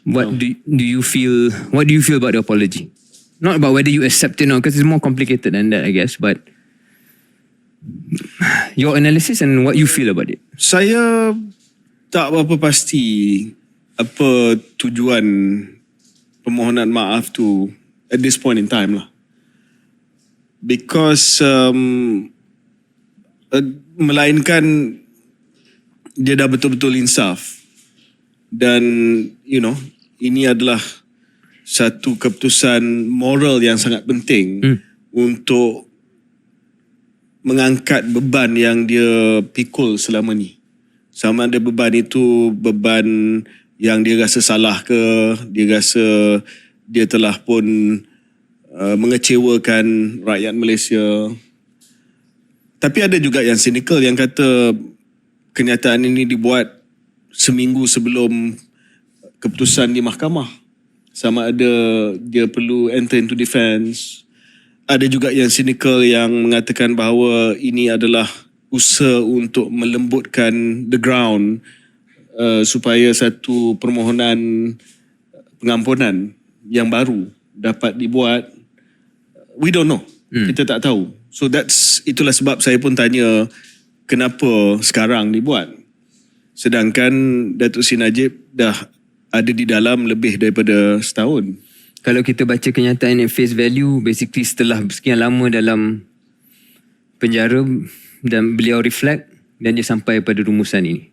What do you feel? What do you feel about the apology? Not about whether you accept it or not, because it's more complicated than that, I guess. But your analysis and what you feel about it. Saya tak berapa pasti apa tujuan permohonan maaf tu at this point in time lah. Because melainkan dia dah betul-betul insaf. Dan you know, ini adalah satu keputusan moral yang sangat penting untuk mengangkat beban yang dia pikul selama ni. Sama ada beban itu beban yang dia rasa salah ke, dia rasa dia telah pun mengecewakan rakyat Malaysia. Tapi ada juga yang cynical yang kata kenyataan ini dibuat seminggu sebelum keputusan di mahkamah. Sama ada dia perlu enter into defense. Ada juga yang cynical yang mengatakan bahawa ini adalah usaha untuk melembutkan the ground supaya satu permohonan pengampunan yang baru dapat dibuat. We don't know. Kita tak tahu. So itulah sebab saya pun tanya kenapa sekarang dibuat. Sedangkan Datuk Seri Najib dah ada di dalam lebih daripada setahun. Kalau kita baca kenyataan at face value, basically setelah sekian lama dalam penjara dan beliau reflect dan dia sampai pada rumusan ini.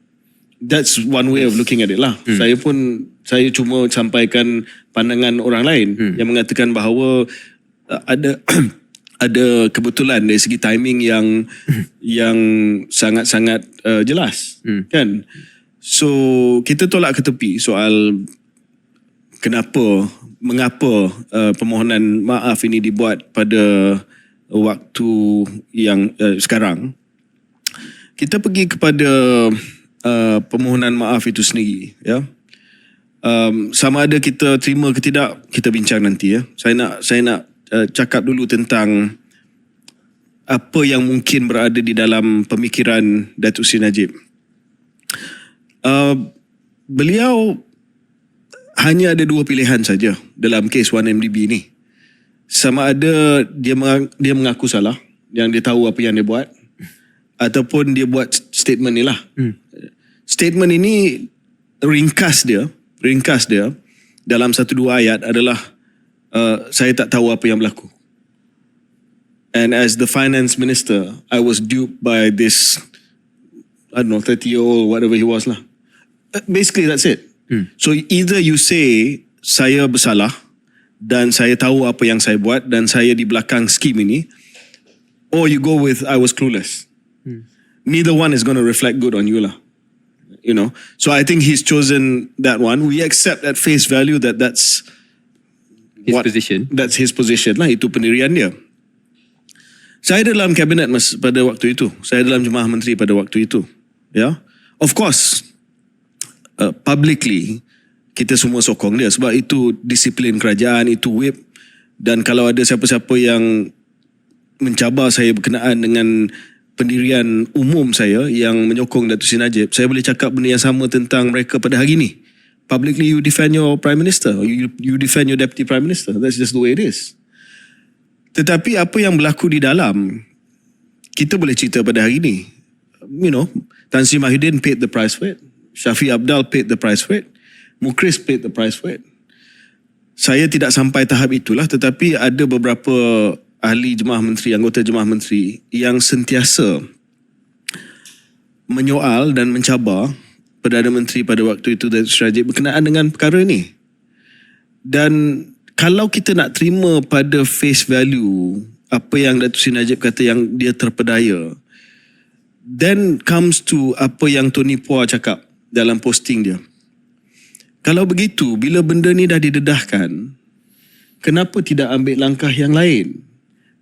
That's one way of looking at it lah. Saya cuma sampaikan pandangan orang lain yang mengatakan bahawa ada ada kebetulan dari segi timing yang sangat-sangat jelas, kan? So kita tolak ke tepi soal mengapa permohonan maaf ini dibuat pada waktu yang sekarang. Kita pergi kepada permohonan maaf itu sendiri, ya. Sama ada kita terima ke tidak, kita bincang nanti, ya. Saya nak cakap dulu tentang apa yang mungkin berada di dalam pemikiran Datuk Seri Najib. Beliau hanya ada dua pilihan saja dalam kes 1MDB ni. Sama ada dia mengaku salah, yang dia tahu apa yang dia buat, ataupun dia buat statement ni lah. Statement ini ringkas dia dalam 1-2 ayat adalah saya tak tahu apa yang berlaku. And as the finance minister, I was duped by this, I don't know, 30-year-old, whatever he was lah. Basically that's it. So either you say saya bersalah dan saya tahu apa yang saya buat dan saya di belakang skim ini, or you go with I was clueless. Neither one is going to reflect good on you lah. You know, so I think he's chosen that one. We accept at face value that that's His position. That's his position lah. Itu pendirian dia. Saya dalam kabinet pada waktu itu. Saya dalam Jemaah Menteri pada waktu itu. Ya, of course, publicly kita semua sokong dia sebab itu disiplin kerajaan, itu whip. Dan kalau ada siapa-siapa yang mencabar saya berkenaan dengan pendirian umum saya yang menyokong Datuk Seri Najib, saya boleh cakap benda yang sama tentang mereka pada hari ini. Publicly you defend your Prime Minister, or you defend your Deputy Prime Minister. That's just the way it is. Tetapi apa yang berlaku di dalam, kita boleh cerita pada hari ini. You know, Tan Sri Mahyudin paid the price for it. Shafi Abdal paid the price for it. Mukris paid the price for it. Saya tidak sampai tahap itulah, tetapi ada beberapa ahli Jemaah Menteri, anggota Jemaah Menteri yang sentiasa menyoal dan mencabar Perdana Menteri pada waktu itu Datuk Seri Najib berkenaan dengan perkara ini. Dan kalau kita nak terima pada face value apa yang Datuk Seri Najib kata yang dia terpedaya, then comes to apa yang Tony Phua cakap dalam posting dia. Kalau begitu, bila benda ni dah didedahkan, kenapa tidak ambil langkah yang lain?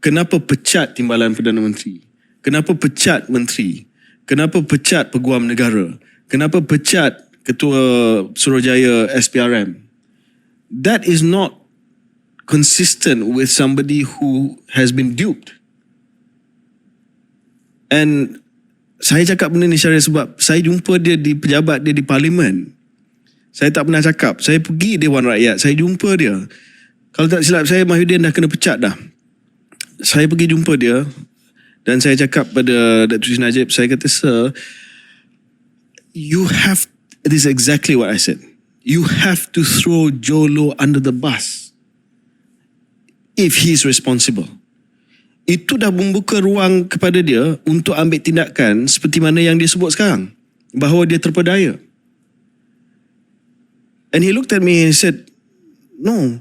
Kenapa pecat Timbalan Perdana Menteri? Kenapa pecat menteri? Kenapa pecat Peguam Negara? Kenapa pecat Ketua Suruhjaya SPRM? That is not consistent with somebody who has been duped. And saya cakap benda ni Syarif sebab saya jumpa dia di pejabat dia di parlimen. Saya tak pernah cakap. Saya pergi Dewan Rakyat, saya jumpa dia. Kalau tak silap saya, Mahyudin dah kena pecat dah. Saya pergi jumpa dia dan saya cakap pada Datuk Seri Najib, saya kata, sir, you have, this is exactly what I said. You have to throw Jolo under the bus if he is responsible. Itu dah membuka ruang kepada dia untuk ambil tindakan seperti mana yang dia sebut sekarang, bahawa dia terpedaya. And he looked at me and said, no,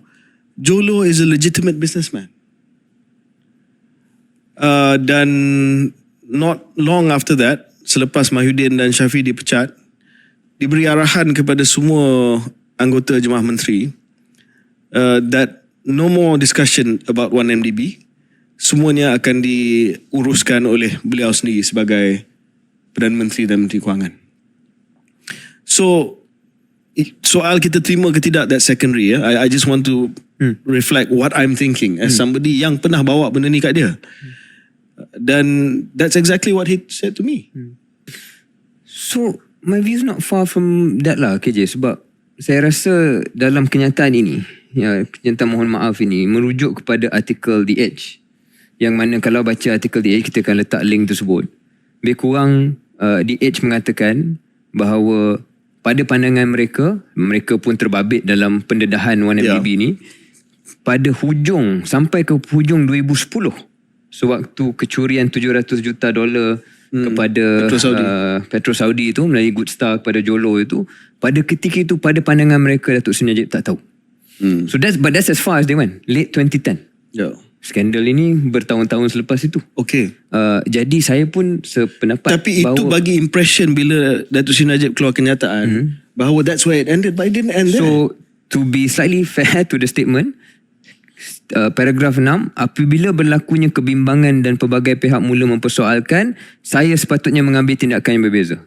Jolo is a legitimate businessman. Dan not long after that, selepas Mahyudin dan Shafie dipecat, diberi arahan kepada semua anggota Jemaah Menteri that no more discussion about 1MDB. Semuanya akan diuruskan oleh beliau sendiri sebagai Perdana Menteri dan Menteri Kewangan. So, soal kita terima ke tidak, that's secondary. I just want to reflect what I'm thinking as somebody yang pernah bawa benda ni kat dia. Dan that's exactly what he said to me. So, my view is not far from that lah, KJ. Sebab saya rasa dalam kenyataan ini, ya, kenyataan mohon maaf ini, merujuk kepada artikel The Edge. Yang mana kalau baca artikel The Edge, kita akan letak link tersebut. Lebih kurang The Edge mengatakan bahawa pada pandangan mereka, mereka pun terbabit dalam pendedahan 1MDB ni. Pada hujung, sampai ke hujung 2010, sewaktu kecurian $700 juta kepada Petro Saudi itu melalui Good Star kepada Jolo itu, pada ketika itu pada pandangan mereka Datuk Seri Najib tak tahu. So that's as far as they went, late 2010. Yeah. Skandal ini bertahun-tahun selepas itu. Okay. Jadi saya pun sependapat. Tapi itu bagi impression bila Datuk Seri Najib keluar kenyataan bahawa that's where it ended, but it didn't end there. So to be slightly fair to the statement, paragraf 6, apabila berlakunya kebimbangan dan pelbagai pihak mula mempersoalkan, saya sepatutnya mengambil tindakan yang berbeza.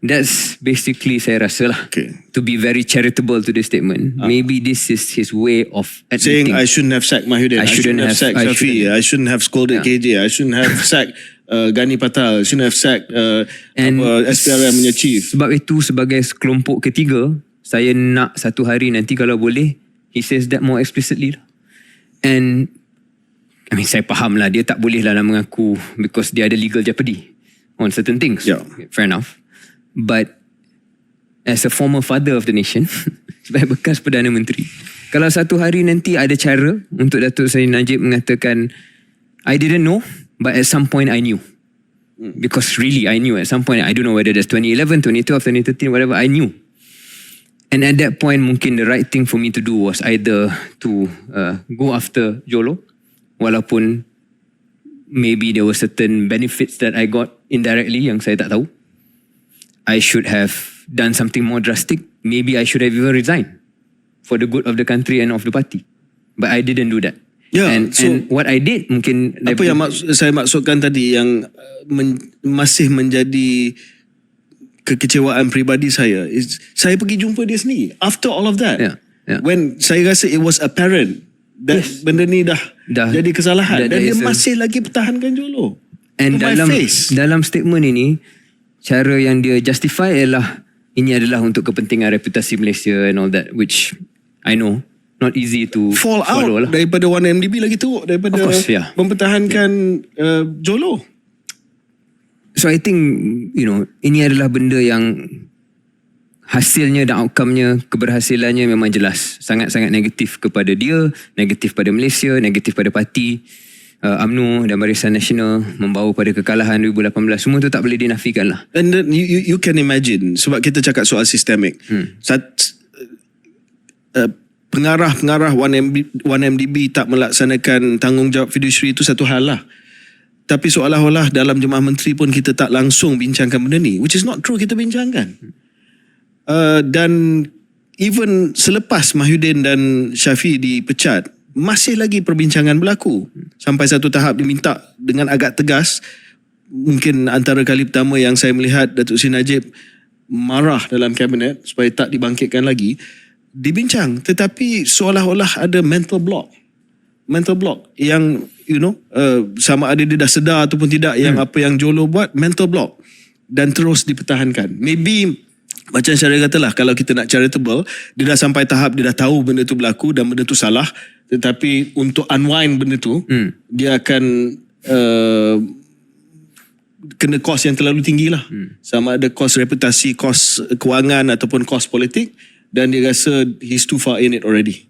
That's basically saya rasa lah. Okay. To be very charitable to the statement. Maybe this is his way of admitting. Saying I shouldn't have sacked Mahyudin, I shouldn't have sacked Shafie, I shouldn't have scolded KJ, I shouldn't have sacked Ghani Patal, I shouldn't have sacked SPRM punya chief. Sebab itu sebagai kelompok ketiga, saya nak satu hari nanti kalau boleh, he says that more explicitly. And I mean, saya faham lah, dia tak boleh lah mengaku because dia ada legal jeopardy on certain things. Yeah. Fair enough. But as a former father of the nation, sebagai bekas Perdana Menteri, kalau satu hari nanti ada cara untuk Datuk Seri Najib mengatakan, I didn't know, but at some point I knew. Because really I knew at some point, I don't know whether that's 2011, 2012, 2013, whatever, I knew. And at that point, mungkin the right thing for me to do was either to go after Jolo, walaupun maybe there were certain benefits that I got indirectly yang saya tak tahu. I should have done something more drastic. Maybe I should have even resigned for the good of the country and of the party. But I didn't do that. Yeah, and what I did mungkin... Apa yang saya maksudkan tadi yang masih menjadi kekecewaan peribadi saya is saya pergi jumpa dia sendiri after all of that. Yeah. When saya rasa it was apparent that benda ni dah jadi kesalahan dan dia masih lagi pertahankan Jolo. And dalam statement ini, cara yang dia justify ialah ini adalah untuk kepentingan reputasi Malaysia and all that, which I know not easy to fall out lah. Daripada 1MDB lagi teruk daripada mempertahankan Jolo. So I think, ini adalah benda yang hasilnya dan outcome-nya, keberhasilannya memang jelas. Sangat-sangat negatif kepada dia, negatif pada Malaysia, negatif pada parti UMNO dan Barisan Nasional, membawa pada kekalahan 2018. Semua tu tak boleh dinafikan lah. And then you can imagine, sebab kita cakap soal sistemik. Pengarah 1MDB tak melaksanakan tanggungjawab fiduciary itu satu hal lah. Tapi seolah-olah dalam Jemaah Menteri pun kita tak langsung bincangkan benda ni. Which is not true, kita bincangkan. Dan even selepas Mahyudin dan Shafie dipecat, masih lagi perbincangan berlaku. Sampai satu tahap diminta dengan agak tegas. Mungkin antara kali pertama yang saya melihat Datuk Seri Najib marah dalam kabinet supaya tak dibangkitkan lagi. Dibincang, tetapi seolah-olah ada mental block yang sama ada dia dah sedar ataupun tidak yang apa yang Jolo buat, mental block, dan terus dipertahankan. Maybe Macam saya katalah, kalau kita nak charitable, dia dah sampai tahap dia dah tahu benda tu berlaku dan benda tu salah, tetapi untuk unwind benda tu, dia akan kena kos yang terlalu tinggi lah. Sama ada kos reputasi, kos kewangan ataupun kos politik, dan dia rasa he's too far in it already.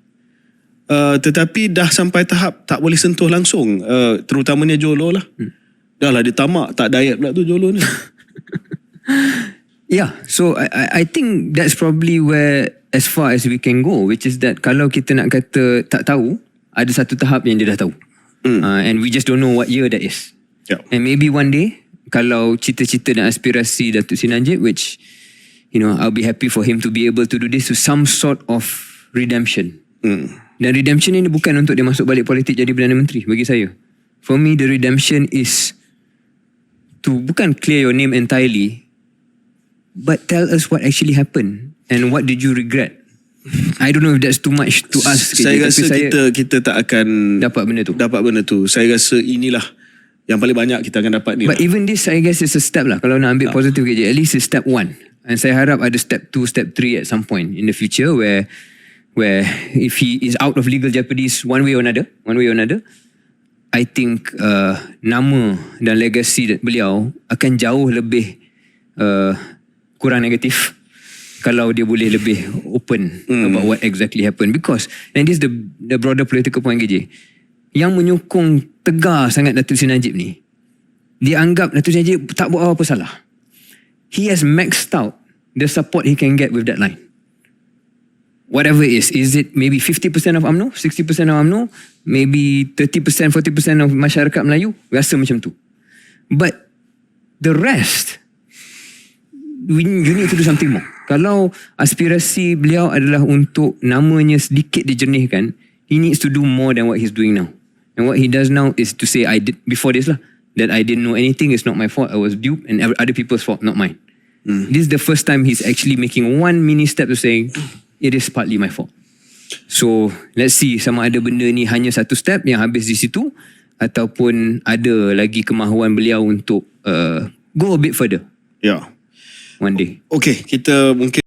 Tetapi dah sampai tahap tak boleh sentuh langsung, terutamanya Jolo lah. Dah lah dia tamak, tak diet pula tu Jolo ni. Yeah, so I think that's probably where as far as we can go, which is that kalau kita nak kata tak tahu, ada satu tahap yang dia dah tahu. And we just don't know what year that is. Yeah. And maybe one day, kalau cita-cita dan aspirasi Datuk Seri Najib, which, you know, I'll be happy for him to be able to do this to some sort of redemption. Dan redemption ini bukan untuk dia masuk balik politik jadi Perdana Menteri, bagi saya. For me, the redemption is to bukan clear your name entirely, but tell us what actually happened and what did you regret. I don't know if that's too much to ask. Saya rasa kita tak akan dapat benda tu. Saya rasa inilah yang paling banyak kita akan dapat ni. But even this, I guess, is a step lah. Kalau nak ambil positif KJ, at least it's step 1. And saya harap ada step 2, step 3 at some point in the future where if he is out of legal jeopardies one way or another, I think nama dan legacy beliau akan jauh lebih kurang negatif kalau dia boleh lebih open about what exactly happened. Because, and this is the broader political point KJ, yang menyokong tegar sangat Datuk Seri Najib ni, dia anggap Datuk Seri Najib tak buat apa-apa salah. He has maxed out the support he can get with that line. Whatever it is it maybe 50% of UMNO, 60% of UMNO, maybe 30%, 40% of masyarakat Melayu, rasa macam tu. But the rest, you need to do something more. Kalau aspirasi beliau adalah untuk namanya sedikit dijernihkan, he needs to do more than what he's doing now. And what he does now is to say, I did before this lah, that I didn't know anything, it's not my fault, I was duped, and other people's fault, not mine. This is the first time he's actually making one mini step to saying, it is partly my fault. So, let's see sama ada benda ni hanya satu step yang habis di situ, ataupun ada lagi kemahuan beliau untuk go a bit further. Ya. One day. Okay, kita mungkin